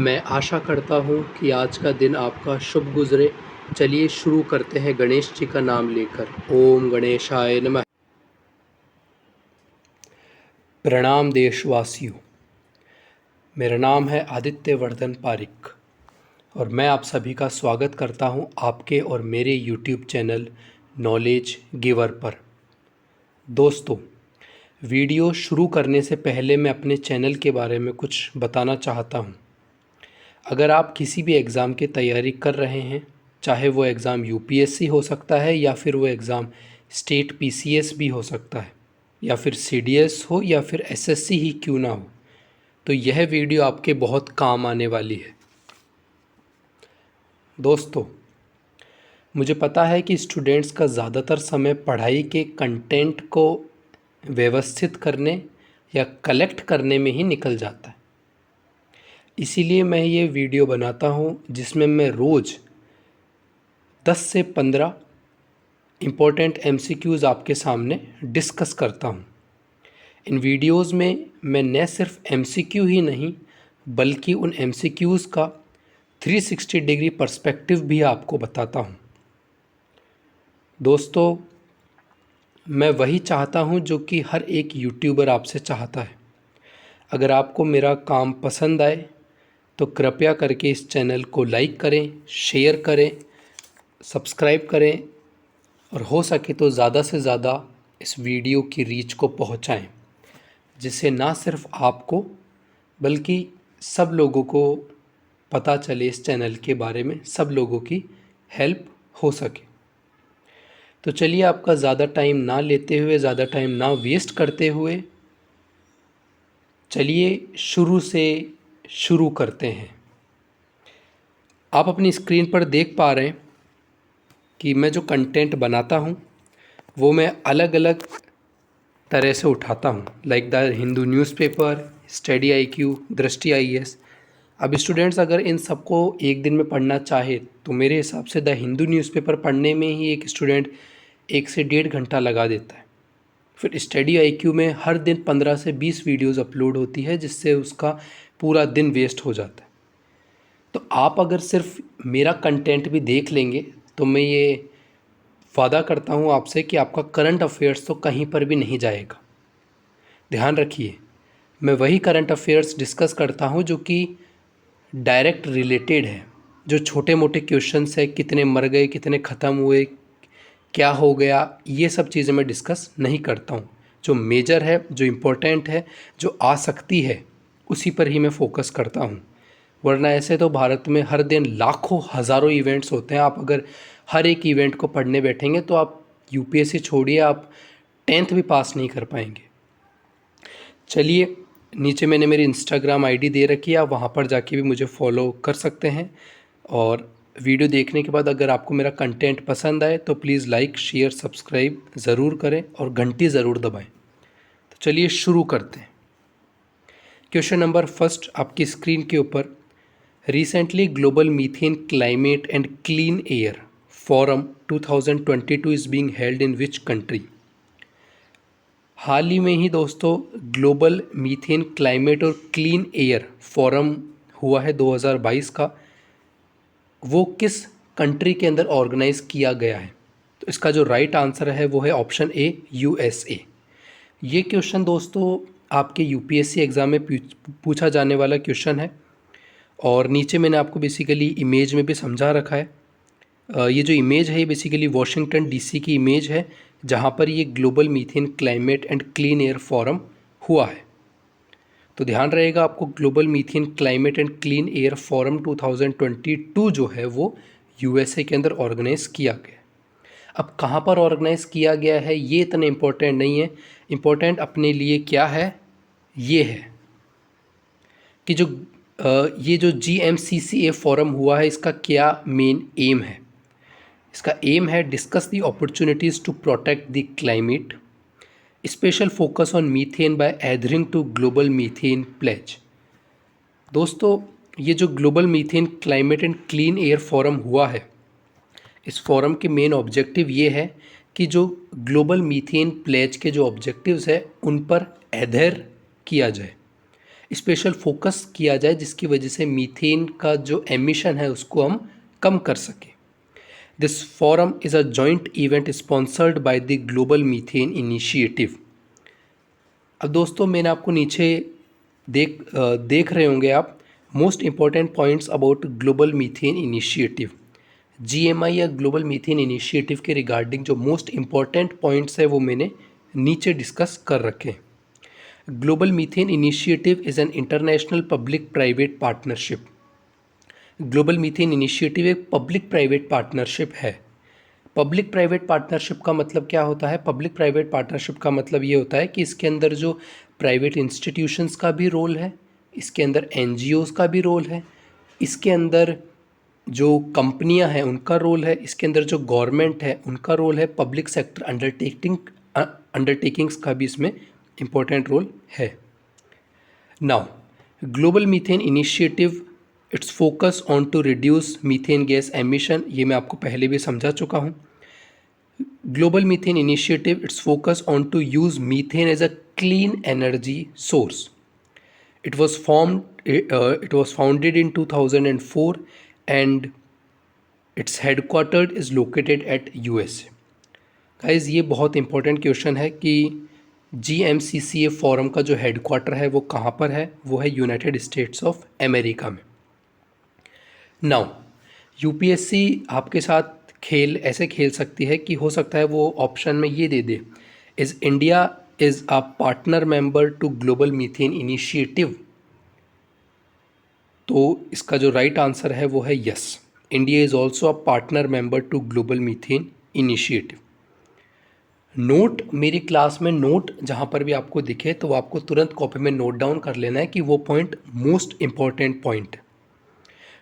मैं आशा करता हूँ कि आज का दिन आपका शुभ गुजरे। चलिए शुरू करते हैं गणेश जी का नाम लेकर। ओम गणेशाय नमः। प्रणाम देशवासियों, मेरा नाम है आदित्य वर्धन पारिक और मैं आप सभी का स्वागत करता हूँ आपके और मेरे YouTube चैनल नॉलेज गिवर पर। दोस्तों, वीडियो शुरू करने से पहले मैं अपने चैनल के बारे में कुछ बताना चाहता हूँ। अगर आप किसी भी एग्ज़ाम की तैयारी कर रहे हैं, चाहे वो एग्ज़ाम यूपीएससी हो सकता है या फिर वो एग्ज़ाम स्टेट पीसीएस भी हो सकता है या फिर सीडीएस हो या फिर एसएससी ही क्यों ना हो, तो यह वीडियो आपके बहुत काम आने वाली है। दोस्तों, मुझे पता है कि स्टूडेंट्स का ज़्यादातर समय पढ़ाई के कंटेंट को व्यवस्थित करने या कलेक्ट करने में ही निकल जाता है। इसीलिए मैं ये वीडियो बनाता हूँ जिसमें मैं रोज़ 10 से 15 इम्पोर्टेंट एमसीक्यूज़ आपके सामने डिस्कस करता हूँ। इन वीडियोज़ में मैं न सिर्फ एमसीक्यू ही नहीं बल्कि उन एमसीक्यूज़ का 360 डिग्री पर्सपेक्टिव भी आपको बताता हूँ। दोस्तों, मैं वही चाहता हूँ जो कि हर एक यूट्यूबर आपसे चाहता है। अगर आपको मेरा काम पसंद आए तो कृपया करके इस चैनल को लाइक करें, शेयर करें, सब्सक्राइब करें और हो सके तो ज़्यादा से ज़्यादा इस वीडियो की रीच को पहुंचाएं, जिससे ना सिर्फ आपको बल्कि सब लोगों को पता चले इस चैनल के बारे में, सब लोगों की हेल्प हो सके। तो चलिए आपका ज़्यादा टाइम ना लेते हुए, ज़्यादा टाइम ना वेस्ट करते हुए, चलिए शुरू से शुरू करते हैं। आप अपनी स्क्रीन पर देख पा रहे हैं कि मैं जो कंटेंट बनाता हूँ वो मैं अलग अलग तरह से उठाता हूँ, like the Hindu newspaper, study IQ, दृष्टि आईएएस। अब स्टूडेंट्स अगर इन सबको एक दिन में पढ़ना चाहे तो मेरे हिसाब से द हिंदू न्यूज़पेपर पढ़ने में ही एक स्टूडेंट 1 से 1.5 घंटा लगा देता है। फिर स्टडी आईक्यू में हर दिन 15 से 20 वीडियोज़ अपलोड होती है, जिससे उसका पूरा दिन वेस्ट हो जाता है। तो आप अगर सिर्फ मेरा कंटेंट भी देख लेंगे तो मैं ये वादा करता हूँ आपसे कि आपका करंट अफेयर्स तो कहीं पर भी नहीं जाएगा। ध्यान रखिए, मैं वही करंट अफेयर्स डिस्कस करता हूँ जो कि डायरेक्ट रिलेटेड है। जो छोटे मोटे क्वेश्चंस है, कितने मर गए, कितने ख़त्म हुए, क्या हो गया, ये सब चीज़ें मैं डिस्कस नहीं करता हूँ। जो मेजर है, जो इम्पोर्टेंट है, जो आ सकती है, उसी पर ही मैं फोकस करता हूँ। वरना ऐसे तो भारत में हर दिन लाखों हज़ारों इवेंट्स होते हैं। आप अगर हर एक इवेंट को पढ़ने बैठेंगे तो आप यूपीएससी छोड़िए, आप 10th भी पास नहीं कर पाएंगे। चलिए, नीचे मैंने मेरी इंस्टाग्राम आईडी दे रखी है, आप वहाँ पर जाके भी मुझे फॉलो कर सकते हैं। और वीडियो देखने के बाद अगर आपको मेरा कंटेंट पसंद आए तो प्लीज़ लाइक, शेयर, सब्सक्राइब ज़रूर करें और घंटी ज़रूर दबाएं। तो चलिए शुरू करते हैं। क्वेश्चन नंबर फर्स्ट आपकी स्क्रीन के ऊपर, recently global methane climate and clean air forum 2022 is being held in which country. हाल ही में ही दोस्तों ग्लोबल मीथेन क्लाइमेट और क्लीन एयर फोरम हुआ है 2022 का। वो किस कंट्री के अंदर ऑर्गेनाइज किया गया है? तो इसका जो राइट आंसर है वो है ऑप्शन ए, यूएसए। ये क्वेश्चन दोस्तों आपके यूपीएससी एग्ज़ाम में पूछा जाने वाला क्वेश्चन है और नीचे मैंने आपको बेसिकली इमेज में भी समझा रखा है। ये जो इमेज है ये बेसिकली वॉशिंगटन डीसी की इमेज है, जहाँ पर ये global methane climate and clean air forum हुआ है। तो ध्यान रहेगा आपको, global methane climate and clean air forum 2022 जो है वो यूएसए के अंदर ऑर्गेनाइज किया गया। अब कहाँ पर ऑर्गेनाइज किया गया है ये इतना इम्पोर्टेंट नहीं है। इम्पोर्टेंट अपने लिए क्या है, ये है कि ये जो GMCCA फोरम हुआ है इसका क्या मेन एम है। इसका एम है discuss the opportunities to protect the climate, special focus on methane by adhering to global methane pledge. दोस्तों, ये जो global methane climate and clean air forum हुआ है, इस फोरम के मेन ऑब्जेक्टिव ये है कि जो ग्लोबल मीथेन प्लेज के जो ऑब्जेक्टिव्स है उन पर एडहेर किया जाए। स्पेशल फोकस किया जाए जिसकी वजह से मीथेन का जो एमिशन है उसको हम कम कर सकें। This forum is a joint event sponsored by the global methane initiative. अब दोस्तों मैंने आपको नीचे देख रहे होंगे आप most important points about global methane initiative. GMI या ग्लोबल मीथेन इनिशिएटिव के रिगार्डिंग जो मोस्ट इम्पॉर्टेंट पॉइंट्स है वो मैंने नीचे डिस्कस कर रखे हैं। Global methane initiative is an international public private partnership. Global methane initiative एक पब्लिक प्राइवेट पार्टनरशिप है। पब्लिक प्राइवेट पार्टनरशिप का मतलब क्या होता है? पब्लिक प्राइवेट पार्टनरशिप का मतलब ये होता है कि इसके अंदर जो प्राइवेट इंस्टीट्यूशंस का भी रोल है, इसके अंदर एनजीओज का भी रोल है, इसके अंदर जो कंपनियां हैं उनका रोल है, इसके अंदर जो गवर्नमेंट है उनका रोल है, पब्लिक सेक्टर अंडरटेकिंग्स का भी इसमें इम्पोर्टेंट रोल है। Now global methane initiative its focus on to reduce methane gas emission, ये मैं आपको पहले भी समझा चुका हूँ। Global methane initiative its focus on to use methane as a clean energy source. It was founded in 2004 and its headquartered is located at USA. Guys ये बहुत इंपॉर्टेंट क्वेश्चन है कि GMCCA फोरम का जो हेडक्वार्टर है वो कहाँ पर है? वो है यूनाइटेड स्टेट्स ऑफ अमेरिका में। नाउ यूपीएससी आपके साथ खेल ऐसे खेल सकती है कि हो सकता है वो ऑप्शन में ये दे दे, is India is a partner member to global methane initiative. तो इसका जो राइट आंसर है वो है yes, India is also a partner member to global methane initiative. Note, मेरी क्लास में नोट जहाँ पर भी आपको दिखे तो आपको तुरंत कॉपी में नोट डाउन कर लेना है कि वो point most important point.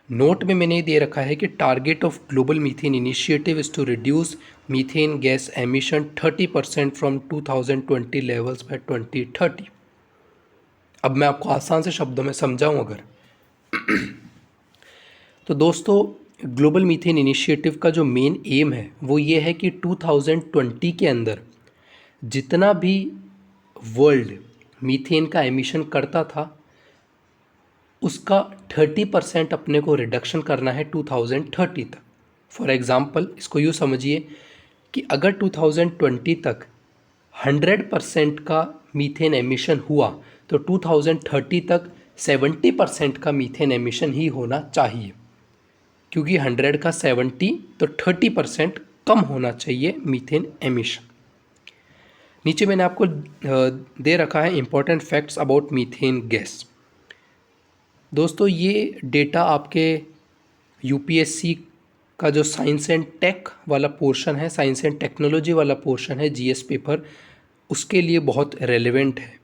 Note में मैंने दे रखा है कि target of global methane initiative is to reduce methane gas emission 30% from 2020 levels by 2030। अब मैं आपको आसान से शब्दों में समझाऊं अगर तो दोस्तों ग्लोबल मीथेन इनिशिएटिव का जो मेन एम है वो ये है कि 2020 के अंदर जितना भी वर्ल्ड मीथेन का एमिशन करता था उसका 30% अपने को रिडक्शन करना है 2030 तक। फॉर एग्ज़ाम्पल इसको यूँ समझिए कि अगर 2020 तक 100% का मीथेन एमिशन हुआ तो 2030 तक 70% का मीथेन एमिशन ही होना चाहिए, क्योंकि 100 का 70 तो 30% कम होना चाहिए मीथेन एमिशन। नीचे मैंने आपको दे रखा है important facts about methane gas. दोस्तों ये डेटा आपके यूपीएससी का जो साइंस एंड टेक वाला पोर्शन है, साइंस एंड टेक्नोलॉजी वाला पोर्शन है जीएस पेपर, उसके लिए बहुत रेलेवेंट है।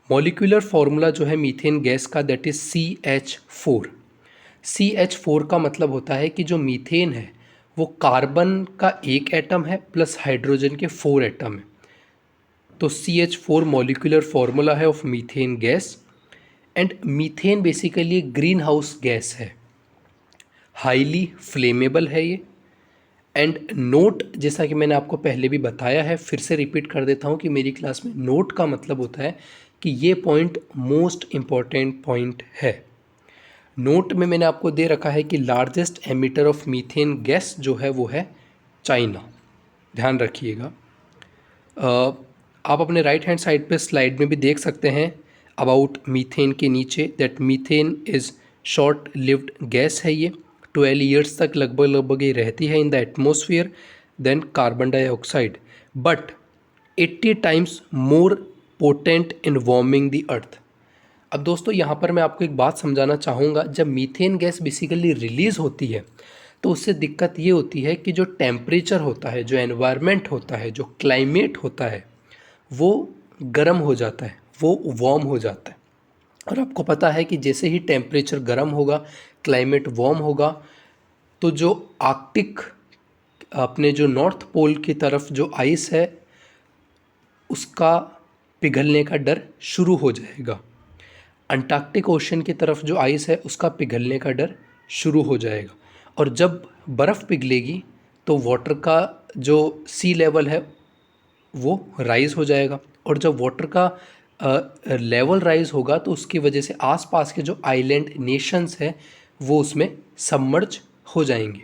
मॉलिक्यूलर फार्मूला जो है मीथेन गैस का दैट इज़ CH4। CH4 का मतलब होता है कि जो मीथेन है वो कार्बन का एक एटम है प्लस हाइड्रोजन के 4 एटम है। तो CH4 मॉलिक्यूलर फार्मूला है of methane gas. And methane basically green house gas है, हाईली फ्लेमेबल है ये। एंड नोट, जैसा कि मैंने आपको पहले भी बताया है, फिर से रिपीट कर देता हूँ कि मेरी क्लास में नोट का मतलब होता है कि ये पॉइंट मोस्ट इम्पॉर्टेंट पॉइंट है। नोट में मैंने आपको दे रखा है कि largest emitter of methane gas जो है वो है चाइना, ध्यान रखिएगा। आप अपने राइट हैंड साइड पे स्लाइड में भी देख सकते हैं अबाउट मीथेन के नीचे that methane is short lived gas है, ये 12 ईयर्स तक लगभग ये रहती है in the atmosphere than carbon dioxide, but 80 times more potent in warming the earth. अब दोस्तों यहाँ पर मैं आपको एक बात समझाना चाहूँगा, जब मीथेन गैस बेसिकली रिलीज़ होती है तो उससे दिक्कत ये होती है कि जो टेम्परेचर होता है, जो एनवायरनमेंट होता है, जो क्लाइमेट होता है वो गर्म हो जाता है, वो वार्म हो जाता है। और आपको पता है कि जैसे ही टेम्परेचर गर्म होगा, क्लाइमेट वार्म होगा, तो जो आर्कटिक अपने जो नॉर्थ पोल की तरफ जो आइस है उसका पिघलने का डर शुरू हो जाएगा। अंटार्कटिक ओशन की तरफ जो आइस है उसका पिघलने का डर शुरू हो जाएगा। और जब बर्फ़ पिघलेगी तो वाटर का जो सी लेवल है वो राइज़ हो जाएगा। और जब वाटर का लेवल राइज होगा तो उसकी वजह से आसपास के जो आइलैंड नेशंस है वो उसमें सबमर्ज हो जाएंगे।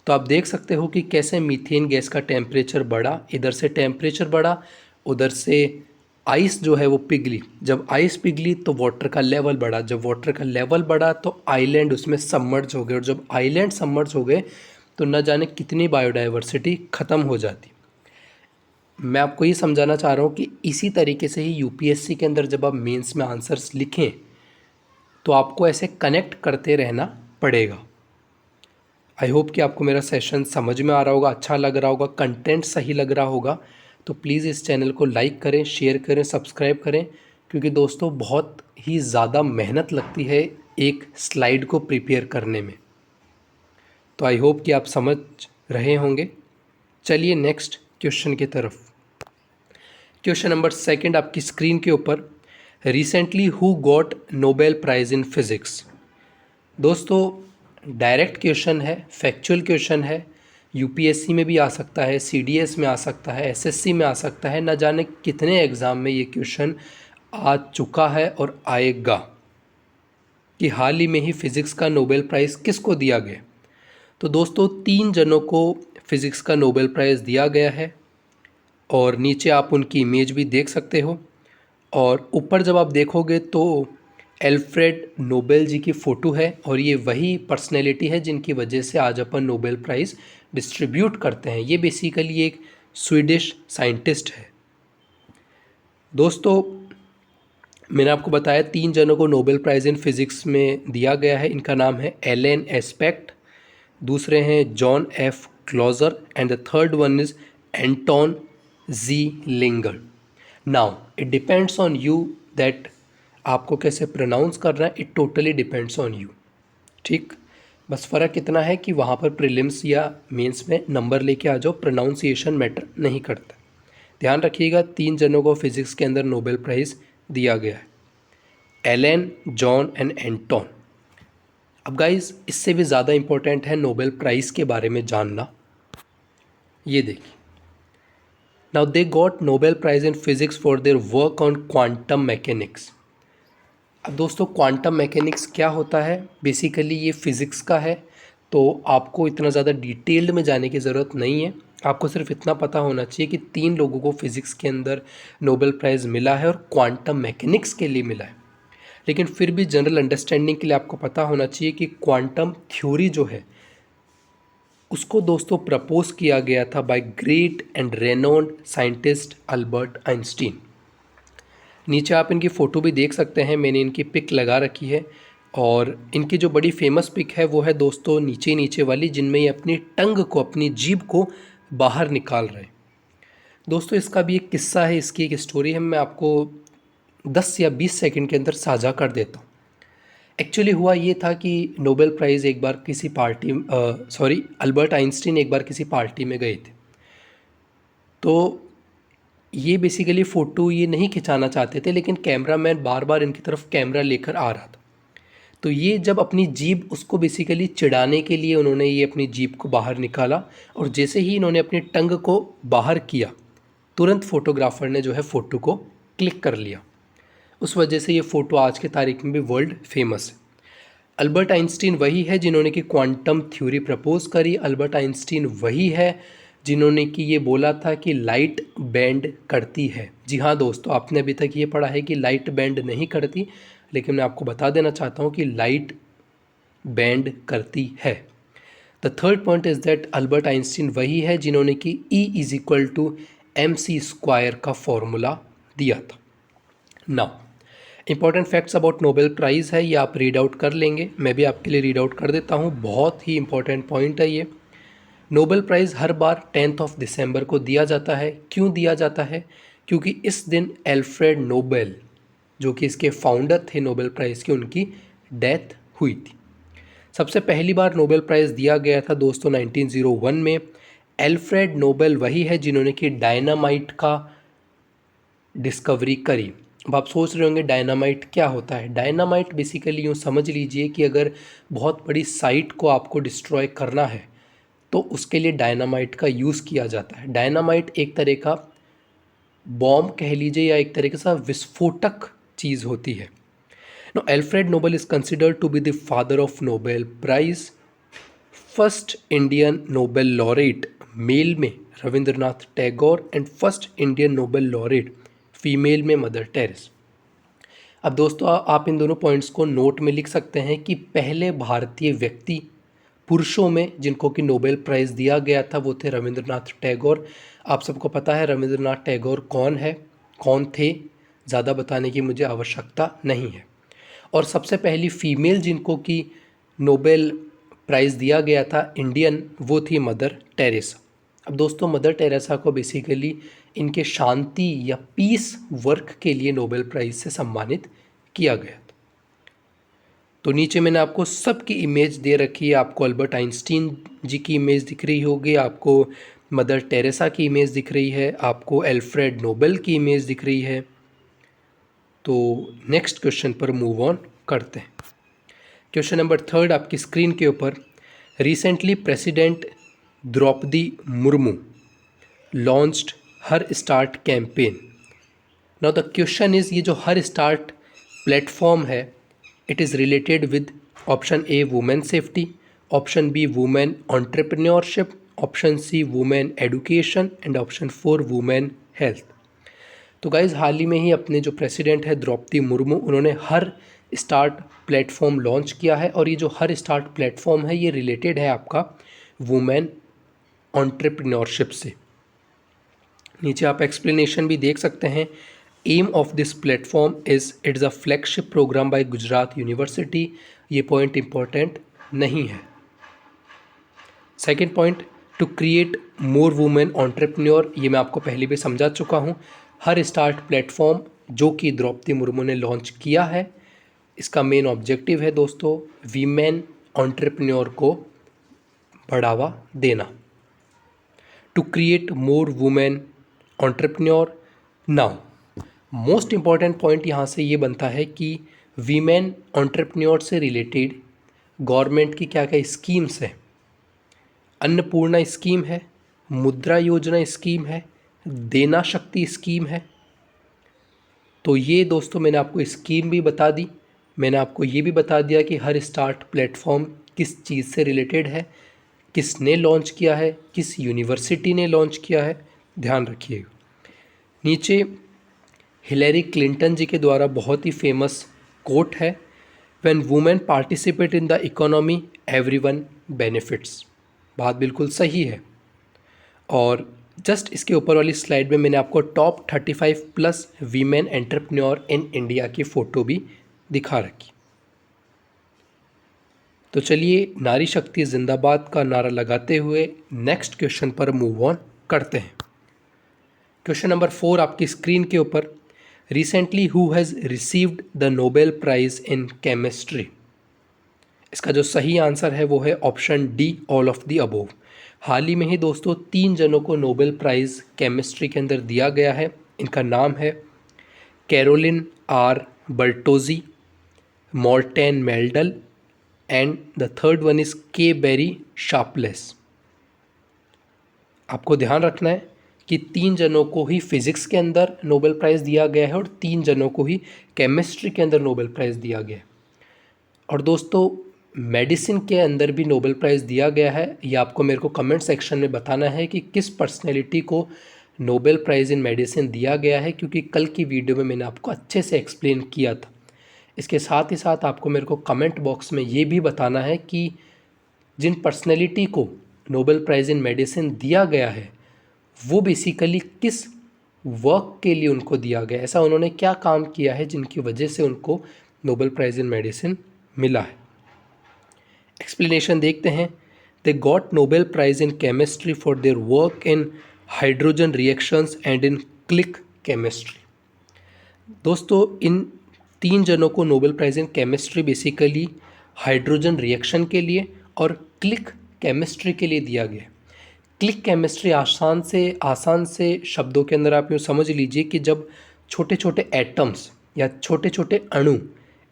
तो आप देख सकते हो कि कैसे मीथेन गैस का टेम्परेचर बढ़ा, इधर से टेम्परेचर बढ़ा, उधर से आइस जो है वो पिघली। जब आइस पिघली तो वाटर का लेवल बढ़ा, जब वाटर का लेवल बढ़ा तो आइलैंड उसमें सबमर्ज हो गए, और जब आइलैंड सबमर्ज हो गए तो न जाने कितनी बायोडाइवर्सिटी ख़त्म हो जाती। मैं आपको ये समझाना चाह रहा हूँ कि इसी तरीके से ही यूपीएससी के अंदर जब आप मेंस में आंसर्स लिखें तो आपको ऐसे कनेक्ट करते रहना पड़ेगा। आई होप कि आपको मेरा सेशन समझ में आ रहा होगा, अच्छा लग रहा होगा, कंटेंट सही लग रहा होगा। तो प्लीज़ इस चैनल को लाइक करें, शेयर करें, सब्सक्राइब करें, क्योंकि दोस्तों बहुत ही ज़्यादा मेहनत लगती है एक स्लाइड को प्रिपेयर करने में। तो आई होप कि आप समझ रहे होंगे। चलिए नेक्स्ट क्वेश्चन की तरफ। क्वेश्चन नंबर सेकंड आपकी स्क्रीन के ऊपर, recently who got Nobel prize in physics. दोस्तों डायरेक्ट क्वेश्चन है, फैक्चुअल क्वेश्चन है, यूपीएससी में भी आ सकता है, सीडीएस में आ सकता है, एसएससी में आ सकता है, न जाने कितने एग्ज़ाम में ये क्वेश्चन आ चुका है और आएगा कि हाल ही में ही फ़िज़िक्स का नोबेल प्राइज़ किसको दिया गया। तो दोस्तों 3 जनों को फ़िज़िक्स का नोबेल प्राइज़ दिया गया है, और नीचे आप उनकी इमेज भी देख सकते हो, और ऊपर जब आप देखोगे तो एल्फ्रेड नोबेल जी की फ़ोटो है, और ये वही पर्सनैलिटी है जिनकी वजह से आज अपन नोबेल प्राइज़ डिस्ट्रीब्यूट करते हैं। ये बेसिकली एक स्वीडिश साइंटिस्ट है। दोस्तों मैंने आपको बताया 3 जनों को नोबेल प्राइज़ इन फिज़िक्स में दिया गया है। इनका नाम है एलन एस्पेक्ट, दूसरे हैं John F Clauser, and the third one is Anton Zeilinger. Now it depends on you that आपको कैसे प्रोनाउंस करना है, it totally depends on you. ठीक, बस फ़र्क इतना है कि वहाँ पर प्रीलिम्स या मेंस में नंबर लेके आ जाओ, प्रोनाउंसिएशन मैटर नहीं करता। ध्यान रखिएगा 3 जनों को फिज़िक्स के अंदर नोबेल प्राइज़ दिया गया है, एलन, जॉन एंड एंटोन। अब गाइज इससे भी ज़्यादा इम्पोर्टेंट है नोबेल प्राइज़ के बारे में जानना। ये देखिए, now they got Nobel prize in physics for their work on quantum mechanics. अब दोस्तों क्वांटम मैकेनिक्स क्या होता है, बेसिकली ये फ़िज़िक्स का है, तो आपको इतना ज़्यादा डिटेल्ड में जाने की ज़रूरत नहीं है। आपको सिर्फ इतना पता होना चाहिए कि 3 लोगों को फ़िज़िक्स के अंदर नोबेल प्राइज़ मिला है और क्वांटम मैकेनिक्स के लिए मिला है। लेकिन फिर भी जनरल अंडरस्टैंडिंग के लिए आपको पता होना चाहिए कि क्वांटम थ्योरी जो है उसको दोस्तों प्रपोज किया गया था by great and renowned scientist Albert Einstein. नीचे आप इनकी फ़ोटो भी देख सकते हैं, मैंने इनकी पिक लगा रखी है, और इनकी जो बड़ी फेमस पिक है वो है दोस्तों नीचे नीचे वाली, जिनमें ये अपनी टंग को, अपनी जीभ को बाहर निकाल रहे हैं। दोस्तों इसका भी एक किस्सा है, इसकी एक स्टोरी है, मैं आपको 10 या 20 सेकंड के अंदर साझा कर देता हूँ। एक्चुअली हुआ ये था कि नोबेल प्राइज़ एक बार किसी पार्टी अल्बर्ट आइंस्टीन एक बार किसी पार्टी में गए थे। तो ये बेसिकली फ़ोटो ये नहीं खिंचाना चाहते थे, लेकिन कैमरामैन बार बार इनकी तरफ कैमरा लेकर आ रहा था। तो ये जब अपनी जीभ, उसको बेसिकली चिढ़ाने के लिए उन्होंने ये अपनी जीभ को बाहर निकाला, और जैसे ही इन्होंने अपनी टंग को बाहर किया तुरंत फोटोग्राफर ने जो है फ़ोटो को क्लिक कर लिया। उस वजह से ये फ़ोटो आज के तारीख में भी वर्ल्ड फेमस है। अल्बर्ट आइंस्टीन वही है जिन्होंने कि क्वांटम थ्योरी प्रपोज करी। अल्बर्ट आइंस्टीन वही है जिन्होंने कि ये बोला था कि लाइट बेंड करती है। जी हाँ दोस्तों, आपने अभी तक ये पढ़ा है कि लाइट बेंड नहीं करती, लेकिन मैं आपको बता देना चाहता हूँ कि लाइट बेंड करती है। The third point is that Albert Einstein वही है जिन्होंने कि E=mc² का फॉर्मूला दिया था। Now important facts about Nobel prize है, ये आप रीड आउट कर लेंगे, मैं भी आपके लिए रीड आउट कर देता हूँ, बहुत ही इंपॉर्टेंट पॉइंट है ये। नोबेल प्राइज़ हर बार 10 दिसंबर को दिया जाता है। क्यों दिया जाता है? क्योंकि इस दिन एल्फ्रेड नोबेल, जो कि इसके फाउंडर थे नोबेल प्राइज़ के, उनकी डेथ हुई थी। सबसे पहली बार नोबेल प्राइज़ दिया गया था दोस्तों 1901 में। एल्फ्रेड नोबेल वही है जिन्होंने कि डायनामाइट का डिस्कवरी करी। अब आप सोच रहे होंगे डायनामाइट क्या होता है। डायनामाइट बेसिकली यूँ समझ लीजिए कि अगर बहुत बड़ी साइट को आपको डिस्ट्रॉय करना है तो उसके लिए डायनामाइट का यूज़ किया जाता है। डायनामाइट एक तरह का बॉम्ब कह लीजिए या एक तरीके से विस्फोटक चीज़ होती है। Know Alfred Nobel is considered to be the father of Nobel prize. First Indian Nobel laureate male में Rabindranath Tagore and first Indian Nobel laureate female में मदर टेरेसा। अब दोस्तों आप इन दोनों पॉइंट्स को नोट में लिख सकते हैं कि पहले भारतीय व्यक्ति पुरुषों में जिनको कि नोबेल प्राइज़ दिया गया था वो थे रविंद्रनाथ टैगोर। आप सबको पता है रविंद्रनाथ टैगोर कौन है, कौन थे, ज़्यादा बताने की मुझे आवश्यकता नहीं है। और सबसे पहली फीमेल जिनको कि नोबेल प्राइज़ दिया गया था इंडियन, वो थी मदर टेरेसा। अब दोस्तों मदर टेरेसा को बेसिकली इनके शांति या पीस वर्क के लिए नोबेल प्राइज़ से सम्मानित किया गया था। तो नीचे मैंने आपको सबकी इमेज दे रखी है। आपको अल्बर्ट आइंस्टीन जी की इमेज दिख रही होगी, आपको मदर टेरेसा की इमेज दिख रही है, आपको एल्फ्रेड नोबेल की इमेज दिख रही है। तो नेक्स्ट क्वेश्चन पर मूव ऑन करते हैं। क्वेश्चन नंबर 3 आपकी स्क्रीन के ऊपर, recently president Droupadi Murmu launched her start campaign. Now the question is, ये जो हर स्टार्ट प्लेटफॉर्म है it is related with option A women safety, option B women entrepreneurship, option C women education and option 4 women health. तो guys हाल ही में ही अपने जो प्रेसिडेंट है द्रौपदी मुर्मू, उन्होंने हर स्टार्ट प्लेटफॉर्म लॉन्च किया है और ये जो हर स्टार्ट प्लेटफॉर्म है ये रिलेटेड है आपका वुमेन एंटरप्रेन्योरशिप से। नीचे आप एक्सप्लेनेशन भी देख सकते हैं। Aim of this platform is it is a flagship programme by Gujarat University. ये पॉइंट इंपॉर्टेंट नहीं है। Second point, to create more women entrepreneur, ये मैं आपको पहले भी समझा चुका हूँ। हर स्टार्ट प्लेटफॉर्म जो कि द्रौपदी मुर्मू ने लॉन्च किया है, इसका मेन ऑब्जेक्टिव है दोस्तों वीमेन एंटरप्रेन्योर को बढ़ावा देना, to create more women entrepreneur. Now most important point यहाँ से ये बनता है कि वीमेन एंटरप्रेन्योर से रिलेटेड गवर्नमेंट की क्या क्या स्कीम्स हैं। अन्नपूर्णा स्कीम है, मुद्रा योजना स्कीम है, देना शक्ति स्कीम है। तो ये दोस्तों मैंने आपको स्कीम भी बता दी, मैंने आपको ये भी बता दिया कि हर स्टार्ट प्लेटफॉर्म किस चीज़ से रिलेटेड है, किसने लॉन्च किया है, किस यूनिवर्सिटी ने लॉन्च किया है, ध्यान रखिएगा। नीचे हिलेरी क्लिंटन जी के द्वारा बहुत ही फेमस कोट है, when women participate in the economy everyone benefits. बात बिल्कुल सही है। और जस्ट इसके ऊपर वाली स्लाइड में मैंने आपको top 35 plus women entrepreneur in India की फ़ोटो भी दिखा रखी। तो चलिए नारी शक्ति जिंदाबाद का नारा लगाते हुए नेक्स्ट क्वेश्चन पर मूव ऑन करते हैं। क्वेश्चन नंबर 4 आपकी स्क्रीन के ऊपर, recently who has received the Nobel prize in chemistry. इसका जो सही आंसर है वो है option D, all of the above. हाल ही में ही दोस्तों 3 जनों को नोबेल प्राइज़ केमिस्ट्री के अंदर दिया गया है। इनका नाम है Caroline are Bertozzi, Mortein Meldal and the third one is के बेरी शार्पलेस। आपको ध्यान रखना है कि 3 जनों को ही फिज़िक्स के अंदर नोबेल प्राइज़ दिया गया है और 3 जनों को ही केमिस्ट्री के अंदर नोबेल प्राइज़ दिया गया है। और दोस्तों मेडिसिन के अंदर भी नोबेल प्राइज़ दिया गया है। ये आपको मेरे को कमेंट सेक्शन में बताना है कि किस पर्सनैलिटी को नोबेल प्राइज़ इन मेडिसिन दिया गया है, क्योंकि कल की वीडियो में मैंने आपको अच्छे से एक्सप्लेन किया था। इसके साथ ही साथ आपको मेरे को कमेंट बॉक्स में ये भी बताना है कि जिन पर्सनैलिटी को नोबेल प्राइज़ इन मेडिसिन दिया गया है वो बेसिकली किस वर्क के लिए उनको दिया गया, ऐसा उन्होंने क्या काम किया है जिनकी वजह से उनको नोबेल प्राइज़ इन मेडिसिन मिला है। एक्सप्लेनेशन देखते हैं। They got Nobel prize in chemistry for their work in hydrogen reactions and in click chemistry. दोस्तों इन 3 जनों को Nobel prize in chemistry basically hydrogen reaction के लिए और क्लिक केमिस्ट्री के लिए दिया गया। क्लिक केमिस्ट्री आसान से शब्दों के अंदर आप यूँ समझ लीजिए कि जब छोटे छोटे एटम्स या छोटे छोटे अणु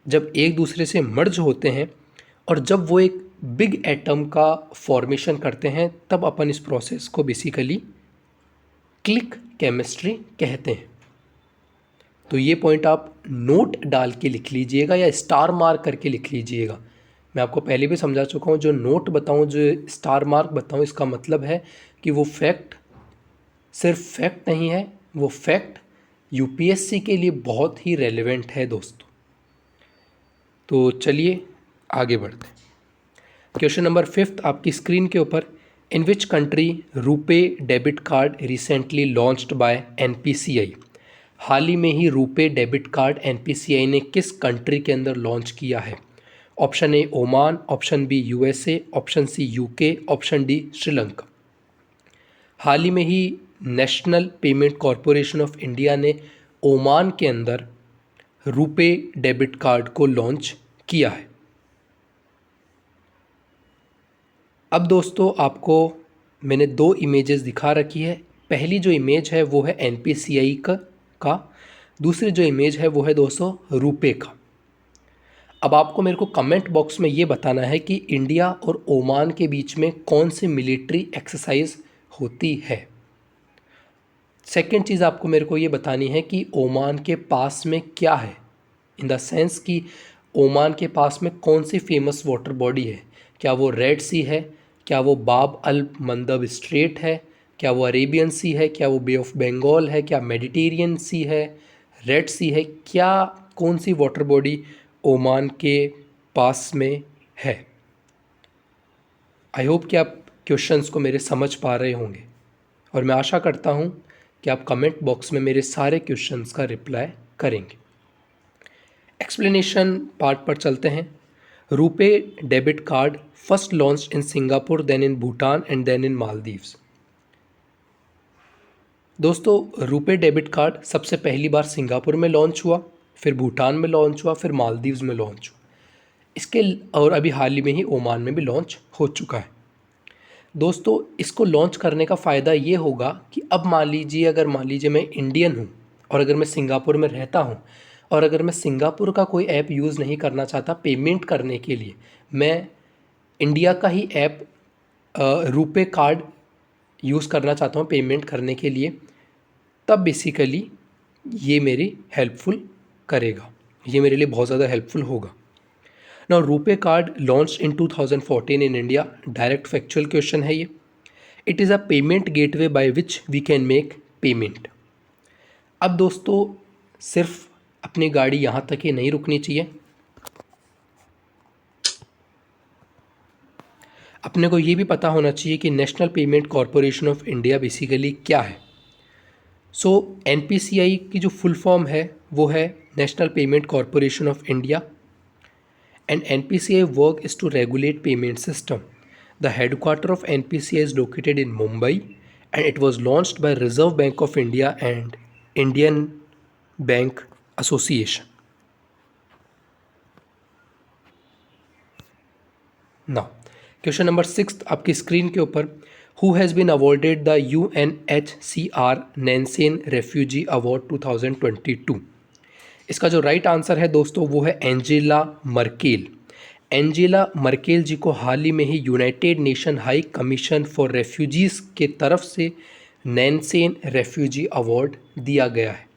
जब एक दूसरे से मर्ज होते हैं और जब वो एक बिग एटम का फॉर्मेशन करते हैं, तब अपन इस प्रोसेस को बेसिकली क्लिक केमिस्ट्री कहते हैं। तो ये पॉइंट आप नोट डाल के लिख लीजिएगा या स्टार मार्क करके लिख लीजिएगा। मैं आपको पहले भी समझा चुका हूँ, जो नोट बताऊँ, जो स्टार मार्क बताऊँ, इसका मतलब है कि वो फैक्ट सिर्फ फैक्ट नहीं है, वो फैक्ट यूपीएससी के लिए बहुत ही रेलेवेंट है दोस्तों। तो चलिए आगे बढ़ते हैं। क्वेश्चन नंबर 5 आपकी स्क्रीन के ऊपर, in which country RuPay debit card recently launched by NPCI. हाल ही में ही रुपे डेबिट कार्ड एनपीसीआई ने किस कंट्री के अंदर लॉन्च किया है। Option A Oman, option B USA, option C UK, option D Sri Lanka. हाल ही में ही National Payment Corporation of India ने ओमान के अंदर रुपे डेबिट कार्ड को लॉन्च किया है। अब दोस्तों आपको मैंने 2 इमेजेस दिखा रखी है। पहली जो इमेज है वो है एनपीसीआई का, दूसरी जो इमेज है वो है दोस्तों रुपे का। अब आपको मेरे को कमेंट बॉक्स में ये बताना है कि इंडिया और ओमान के बीच में कौन सी मिलिट्री एक्सरसाइज होती है। सेकेंड चीज़ आपको मेरे को ये बतानी है कि ओमान के पास में क्या है, इन द सेंस कि ओमान के पास में कौन सी फेमस वाटर बॉडी है। क्या वो रेड सी है, क्या वो बाब अल मंदब स्ट्रेट है, क्या वो अरेबियन सी है, क्या वो बे ऑफ बंगाल है, क्या मेडिटेरियन सी है, रेड सी है, क्या कौन सी वाटर बॉडी ओमान के पास में है। आई होप कि आप क्वेश्चंस को मेरे समझ पा रहे होंगे और मैं आशा करता हूँ कि आप कमेंट बॉक्स में मेरे सारे क्वेश्चंस का रिप्लाई करेंगे। एक्सप्लेनेशन पार्ट पर चलते हैं। RuPay debit card first launch in Singapore, then in Bhutan and then in Maldives. दोस्तों रुपे डेबिट कार्ड सबसे पहली बार सिंगापुर में लॉन्च हुआ, फिर भूटान में लॉन्च हुआ, फिर मालदीव्स में लॉन्च हुआ, इसके और अभी हाल ही में ही ओमान में भी लॉन्च हो चुका है। दोस्तों इसको लॉन्च करने का फ़ायदा ये होगा कि अब मान लीजिए, अगर मान लीजिए मैं इंडियन हूँ और अगर मैं सिंगापुर में रहता हूँ और अगर मैं सिंगापुर का कोई ऐप यूज़ नहीं करना चाहता पेमेंट करने के लिए, मैं इंडिया का ही ऐप रुपे कार्ड यूज़ करना चाहता हूँ पेमेंट करने के लिए, तब बेसिकली ये मेरी हेल्पफुल करेगा, ये मेरे लिए बहुत ज़्यादा हेल्पफुल होगा। Now RuPay card launch in 2014 in India, direct factual question है ये। It is a payment gateway by which we can make payment. अब दोस्तों सिर्फ अपनी गाड़ी यहाँ तक ही नहीं रुकनी चाहिए, अपने को ये भी पता होना चाहिए कि national Payment Corporation of India basically क्या है। सो एनपीसीआई की जो फुल फॉर्म है वो है national Payment Corporation of India, and NPCI work is to regulate payment system. The headquarter of NPCI is located in Mumbai and it was launched by Reserve Bank of India and Indian Bank Association. Now, question number 6 आपकी screen के ऊपर, who has been awarded the UNHCR Nansen Refugee Award 2022। इसका जो right answer है दोस्तों वो है Angela Merkel. Angela Merkel ji को हाल ही में ही United Nation High Commission for Refugees के तरफ से नैनसेन रेफ्यूजी अवार्ड दिया गया है।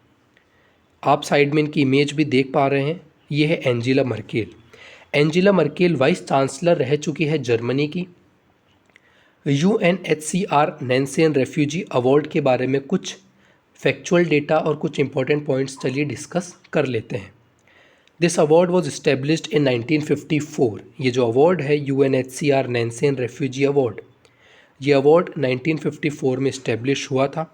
आप साइड में इनकी इमेज भी देख पा रहे हैं, ये है Angela Merkel. Angela Merkel vice chancellor रह चुकी है जर्मनी की। यूएनएचसीआर नैनसेन रेफ्यूजी अवार्ड के बारे में कुछ फैक्चुअल डेटा और कुछ इंपॉर्टेंट पॉइंट्स चलिए डिस्कस कर लेते हैं। This award was established in 1954। ये जो अवार्ड है यूएनएचसीआर नैनसेन रेफ्यूजी अवार्ड, ये अवार्ड 1954 में इस्टेब्लिश हुआ था।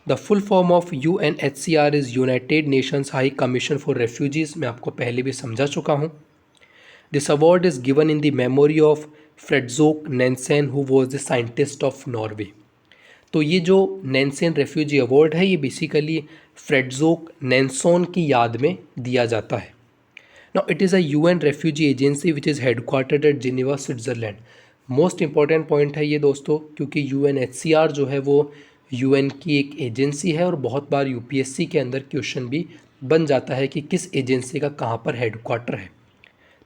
The full form of UNHCR is United Nations High Commission for Refugees. मैं आपको पहले भी समझा चुका हूँ। This award is given in the memory of Fridtjof Nansen who was the scientist of Norway. तो ये जो नैनसेन रेफ्यूजी अवार्ड है ये बेसिकली फ्रेडजोक नैनसोन की याद में दिया जाता है। Now it is a UN refugee agency which is headquartered at Geneva Switzerland. Most important point है ये दोस्तों, क्योंकि यूएनएचसीआर जो है वो यूएन की एक एजेंसी है और बहुत बार यूपीएससी के अंदर क्वेश्चन भी बन जाता है कि किस एजेंसी का कहाँ पर हेडक्वार्टर है।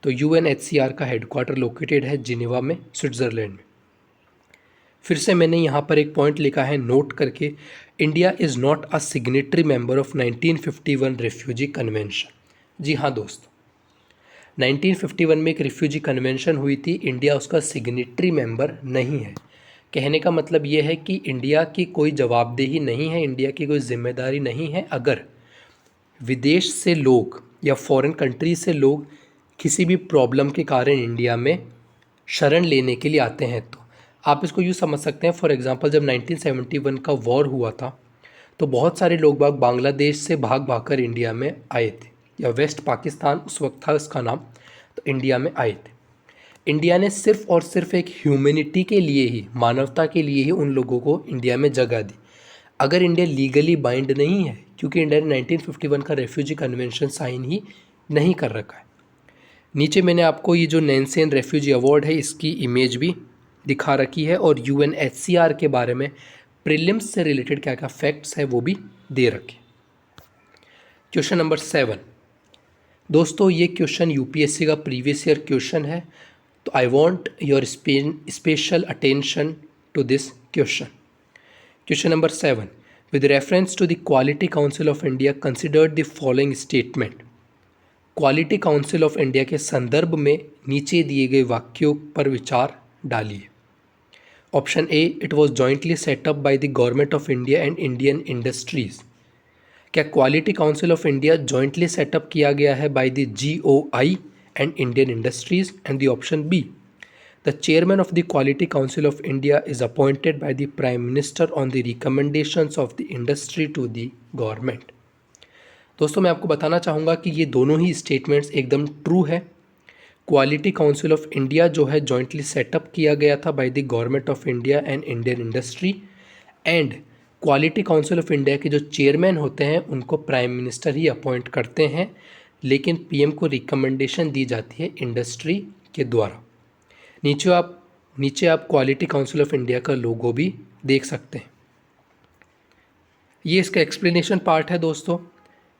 तो यूएनएचसीआर का हेडक्वार्टर लोकेटेड है जिनेवा में, स्विट्ज़रलैंड में। फिर से मैंने यहाँ पर एक पॉइंट लिखा है नोट करके, India is not a signatory member of 1951 refugee convention. जी हाँ दोस्तों, 1951 में एक रिफ्यूजी कन्वेंशन हुई थी, इंडिया उसका सिग्नेटरी मेंबर नहीं है। कहने का मतलब ये है कि इंडिया की कोई जवाबदेही नहीं है, इंडिया की कोई जिम्मेदारी नहीं है अगर विदेश से लोग या फॉरेन कंट्री से लोग किसी भी प्रॉब्लम के कारण इंडिया में शरण लेने के लिए आते हैं। तो आप इसको यूँ समझ सकते हैं, फॉर एग्जांपल जब 1971 का वॉर हुआ था तो बहुत सारे लोग बांग्लादेश से भाग भागकर इंडिया में आए थे, या वेस्ट पाकिस्तान उस वक्त था उसका नाम, तो इंडिया में आए थे। इंडिया ने सिर्फ और सिर्फ एक ह्यूमैनिटी के लिए ही, मानवता के लिए ही उन लोगों को इंडिया में जगह दी। अगर इंडिया लीगली बाइंड नहीं है, क्योंकि इंडिया ने 1951 का रेफ्यूजी कन्वेंशन साइन ही नहीं कर रखा है। नीचे मैंने आपको ये जो नैन्सी रेफ्यूजी अवार्ड है इसकी इमेज भी दिखा रखी है, और UNHCR के बारे में प्रीलिम्स से रिलेटेड क्या क्या फैक्ट्स है वो भी दे रखे। क्वेश्चन नंबर 7 दोस्तों, ये क्वेश्चन UPSC का प्रीवियस ईयर क्वेश्चन है, तो I want your special attention to this question. Question number 7, with reference to the quality council of India considered the following statement. Quality council of India के संदर्भ में नीचे दिए गए वाक्यों पर विचार डालिए। Option A, it was jointly set up by the government of India and Indian industries. क्या quality council of India jointly set up किया गया है by the GOI and Indian industries? And the option B, the chairman of the quality council of India is appointed by the prime minister on the recommendations of the industry to the government. दोस्तों मैं आपको बताना चाहूँगा कि ये दोनों ही statements एकदम true है। क्वालिटी काउंसिल ऑफ इंडिया जो है जॉइंटली सेटअप किया गया था bye the government of India and Indian industry, and quality council of India के जो चेयरमैन होते हैं उनको प्राइम मिनिस्टर ही अपॉइंट करते हैं, लेकिन PM को रिकमेंडेशन दी जाती है इंडस्ट्री के द्वारा। नीचे आप क्वालिटी काउंसिल ऑफ इंडिया का लोगो भी देख सकते हैं। ये इसका एक्सप्लेनेशन पार्ट है दोस्तों।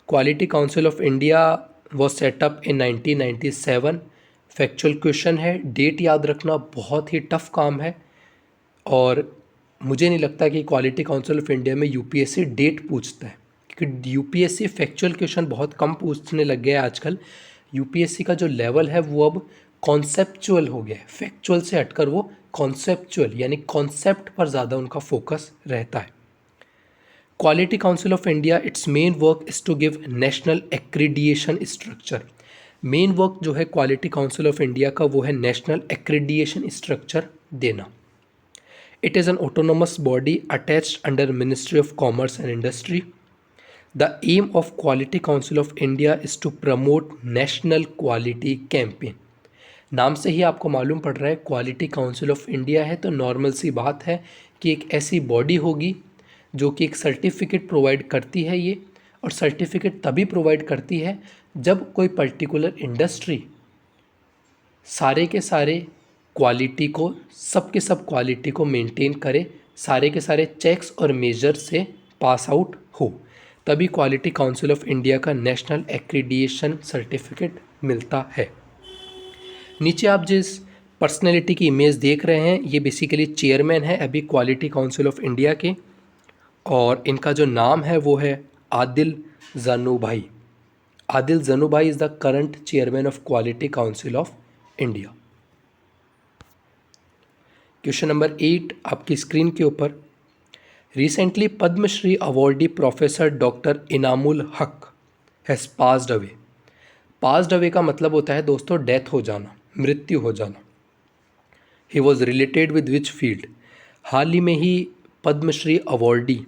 Quality council of India was setup in 1997। Factual question है, डेट याद रखना बहुत ही टफ काम है, और मुझे नहीं लगता कि क्वालिटी काउंसिल ऑफ इंडिया में UPSC डेट पूछता है, क्योंकि UPSC फैक्चुअल क्वेश्चन बहुत कम पूछने लग गया है आजकल। UPSC का जो लेवल है वो अब कॉन्सेप्चुअल हो गया है, फैक्चुअल से हटकर वो कॉन्सेप्चुअल यानी कॉन्सेप्ट पर ज़्यादा उनका फोकस रहता है। Quality council of India, it's main work is to give national accreditation structure. Main work जो है क्वालिटी काउंसिल ऑफ इंडिया का वो है नेशनल एक्रीडिएशन स्ट्रक्चर देना। It is an autonomous body attached under ministry of commerce and industry. The aim of quality council of India is to promote national quality campaign. नाम से ही आपको मालूम पड़ रहा है क्वालिटी काउंसिल ऑफ इंडिया है, तो नॉर्मल सी बात है कि एक ऐसी बॉडी होगी जो कि एक सर्टिफिकेट प्रोवाइड करती है ये, और सर्टिफिकेट तभी प्रोवाइड करती है जब कोई पर्टिकुलर इंडस्ट्री सारे के सारे क्वालिटी को, सब के सब क्वालिटी को मेंटेन करे, सारे के सारे चेक्स और मेजर से पास आउट हो, तभी क्वालिटी काउंसिल ऑफ इंडिया का नेशनल एक्रीडिएशन सर्टिफिकेट मिलता है। नीचे आप जिस पर्सनैलिटी की इमेज देख रहे हैं ये बेसिकली चेयरमैन है अभी क्वालिटी काउंसिल ऑफ इंडिया के, और इनका जो नाम है वो है Adil Zainulbhai. Adil Zainulbhai is the current chairman of quality council of India. Question number 8 आपकी स्क्रीन के ऊपर, recently Padma Shri awardee professor doctor Inamul Haque has passed away. Passed away का मतलब होता है दोस्तों डेथ हो जाना, मृत्यु हो जाना। He was related with which field? हाल ही में ही पद्मश्री अवॉर्डी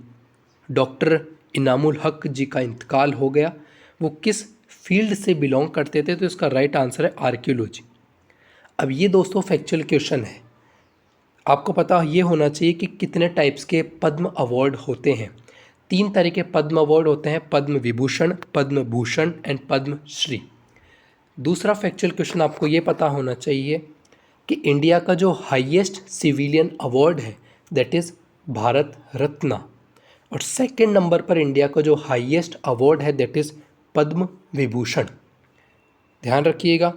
डॉक्टर इनामुल हक जी का इंतकाल हो गया। वो किस फील्ड से बिलोंग करते थे? तो इसका राइट आंसर है आर्कियोलॉजी। अब ये दोस्तों फैक्चुअल क्वेश्चन है, आपको पता ये होना चाहिए कि कितने टाइप्स के पद्म अवार्ड होते हैं। 3 तरह के पद्म अवार्ड होते हैं, पद्म विभूषण, पद्म भूषण एंड पद्म श्री। दूसरा फैक्चुअल क्वेश्चन आपको ये पता होना चाहिए कि इंडिया का जो हाईएस्ट सिविलियन अवार्ड है दैट इज़ भारत रत्न, और सेकंड नंबर पर इंडिया का जो हाईएस्ट अवार्ड है दैट इज़ पद्म विभूषण। ध्यान रखिएगा,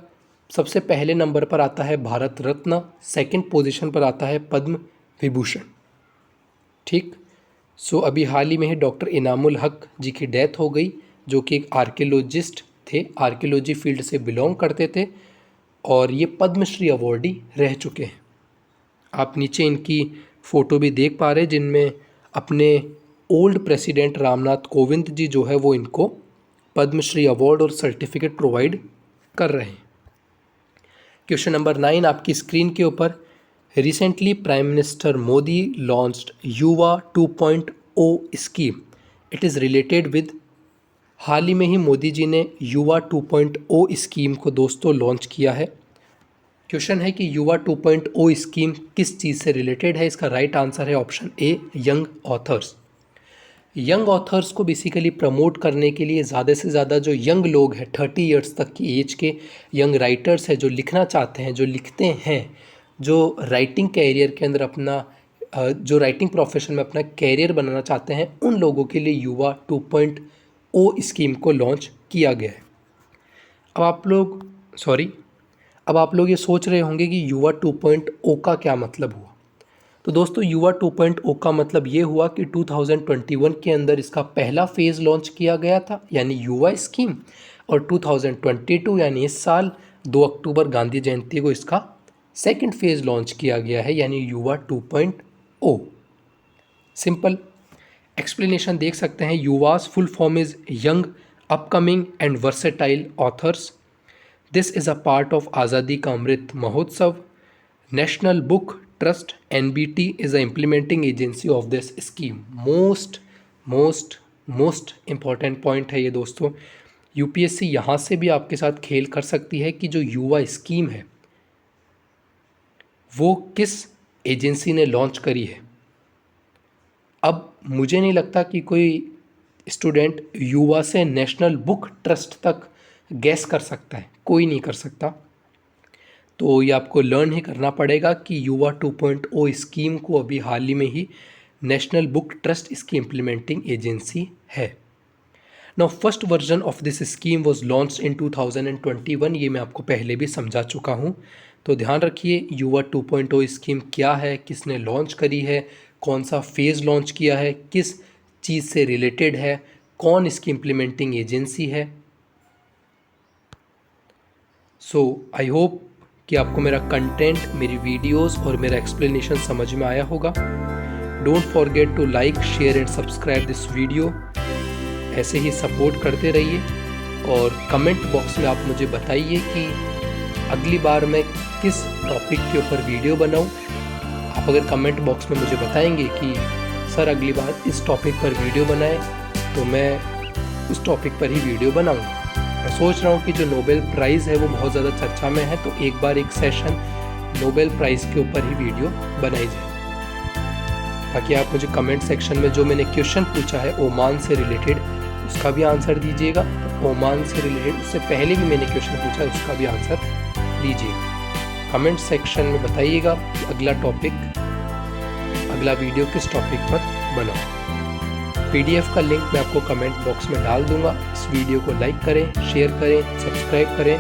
सबसे पहले नंबर पर आता है भारत रत्न, सेकंड पोजीशन पर आता है पद्म विभूषण। ठीक। सो अभी हाल ही में ही डॉक्टर इनामुल हक जी की डेथ हो गई, जो कि एक आर्कियोलॉजिस्ट थे, आर्कियोलॉजी फील्ड से बिलोंग करते थे और ये पद्मश्री अवॉर्डी रह चुके हैं। आप नीचे इनकी फ़ोटो भी देख पा रहे हैं, जिनमें अपने ओल्ड प्रेसिडेंट रामनाथ कोविंद जी जो है वो इनको पद्मश्री अवार्ड और सर्टिफिकेट प्रोवाइड कर रहे हैं। क्वेश्चन नंबर 9 आपकी स्क्रीन के ऊपर, recently prime minister Modi launched YUVA 2.0 scheme, it is related with. हाल ही में ही मोदी जी ने युवा 2.0 स्कीम को दोस्तों लॉन्च किया है। क्वेश्चन है कि युवा 2.0 स्कीम किस चीज़ से रिलेटेड है? इसका राइट आंसर है ऑप्शन ए, यंग ऑथर्स। यंग ऑथर्स को बेसिकली प्रमोट करने के लिए ज़्यादा से ज़्यादा जो यंग लोग हैं 30 इयर्स तक की एज के यंग राइटर्स हैं, जो लिखना चाहते हैं, जो लिखते हैं, जो राइटिंग कैरियर के अंदर अपना जो राइटिंग प्रोफेशन में अपना कैरियर बनाना चाहते हैं, उन लोगों के लिए युवा 2.0 स्कीम को लॉन्च किया गया है। अब आप लोग ये सोच रहे होंगे कि युवा 2.0 का क्या मतलब हुआ। तो दोस्तों युवा 2.0 का मतलब ये हुआ कि 2021 के अंदर इसका पहला फेज़ लॉन्च किया गया था, यानी युवा स्कीम, और 2022 यानी इस साल 2 अक्टूबर गांधी जयंती को इसका सेकंड फेज़ लॉन्च किया गया है, यानी युवा 2.0। सिंपल एक्सप्लेनेशन देख सकते हैं। YUVA's full form is young upcoming and versatile authors. This is a part of Azadi ka Amrit Mahotsav. National Book Trust NBT is the implementing agency of this scheme। Most important point है ये दोस्तों। UPSC यहाँ से भी आपके साथ खेल कर सकती है कि जो युवा स्कीम है वो किस एजेंसी ने लॉन्च करी है। अब मुझे नहीं लगता कि कोई स्टूडेंट युवा से नेशनल बुक ट्रस्ट तक गैस कर सकता है, कोई नहीं कर सकता। तो ये आपको लर्न ही करना पड़ेगा कि युवा 2.0 स्कीम को अभी हाल ही में ही नेशनल बुक ट्रस्ट इसकी इम्प्लीमेंटिंग एजेंसी है। Now first version of this scheme was launched in 2021। ये मैं आपको पहले भी समझा चुका हूँ, तो ध्यान रखिए युवा 2.0 स्कीम क्या है, किसने लॉन्च करी है, कौन सा फेज़ लॉन्च किया है, किस चीज़ से रिलेटेड है, कौन इसकी इम्प्लीमेंटिंग एजेंसी है। सो आई होप कि आपको मेरा कंटेंट, मेरी वीडियोस और मेरा एक्सप्लेनेशन समझ में आया होगा। Don't forget to like, share and subscribe this video. ऐसे ही सपोर्ट करते रहिए और कमेंट बॉक्स में आप मुझे बताइए कि अगली बार मैं किस टॉपिक के ऊपर वीडियो बनाऊं। आप अगर कमेंट बॉक्स में मुझे बताएंगे कि सर अगली बार इस टॉपिक पर वीडियो बनाएं, तो मैं उस टॉपिक पर ही वीडियो बनाऊँगा। मैं सोच रहा हूँ कि जो नोबेल प्राइज़ है वो बहुत ज़्यादा चर्चा में है, तो एक बार एक सेशन नोबेल प्राइज़ के ऊपर ही वीडियो बनाई जाए। बाकी आप मुझे कमेंट सेक्शन में जो मैंने क्वेश्चन पूछा है ओमान से रिलेटेड, उसका भी आंसर दीजिएगा। ओमान से रिलेटेड उससे पहले भी मैंने क्वेश्चन पूछा है, उसका भी आंसर दीजिएगा। कमेंट सेक्शन में बताइएगा कि अगला वीडियो किस टॉपिक पर बनाऊँ। PDF का लिंक मैं आपको कमेंट बॉक्स में डाल दूंगा। इस वीडियो को लाइक करें, शेयर करें, सब्सक्राइब करें।